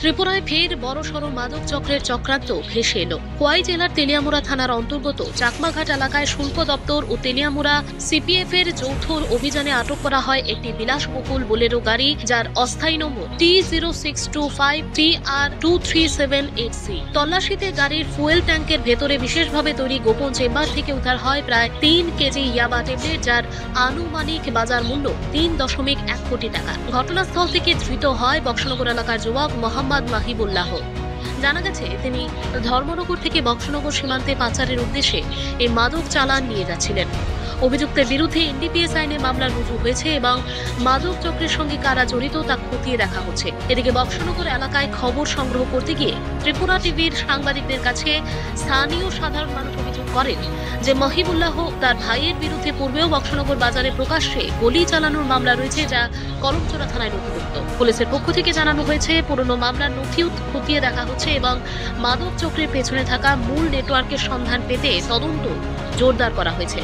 ত্রিপুরায় ফের বড়সড় মাদক চক্রের চক্রান্ত ভেসে এলো। খোয়াই জেলার তেলিয়ামুড়া থানার অন্তর্গত চাকমাঘাট এলাকায় শুল্ক দপ্তর ও তেলিয়ামুড়া সিপিএফ এর যৌথ অভিযানে আটক করা হয় একটি বিলাসবহুল বোলেরো গাড়ি, যার অস্থায়ী নম্বর T0625TR2378C। তল্লাশিতে গাড়ির ফুয়েল ট্যাঙ্কের ভেতরে বিশেষভাবে তৈরি গোপন চেম্বার থেকে উদ্ধার হয় প্রায় 3 কেজি ইয়াবা ট্যাবলেট, যার আনুমানিক বাজার মূল্য 3.1 কোটি টাকা। ঘটনাস্থল থেকে ধৃত হয় বক্সনগর এলাকার যুবক মোহাম্মদ মাহিবুল্লাহ। জানা গেছে তিনি ধর্মনগর থেকে বক্সনগর সীমান্তে পাচারের উদ্দেশ্যে এই মাদক চালান নিয়ে যাচ্ছিলেন। অভিযুক্তের বিরুদ্ধে এনডিপিএস আইনে মামলা রুজু হয়েছে এবং মাদক চক্রের সঙ্গে কারা জড়িত তা খতিয়ে দেখা হচ্ছে। এদিকে বক্সনগর এলাকায় খবর সংগ্রহ করতে গিয়ে ত্রিপুরা টিভির সাংবাদিকদের কাছে স্থানীয় সাধারণ মানুষ অভিযোগ করেন যে মহিবুল্লাহ তার ভাইয়ের বিরুদ্ধে পূর্বেও বক্সনগর বাজারে প্রকাশ্যে গুলি চালানোর মামলা রয়েছে, যা কলমচোরা থানায় নথিভুক্ত। পুলিশের পক্ষ থেকে জানানো হয়েছে পুরনো মামলার নথি খতিয়ে দেখা হচ্ছে এবং মাদক চক্রের পেছনে থাকা মূল নেটওয়ার্কের সন্ধান পেতে তদন্ত জোরদার করা হয়েছে।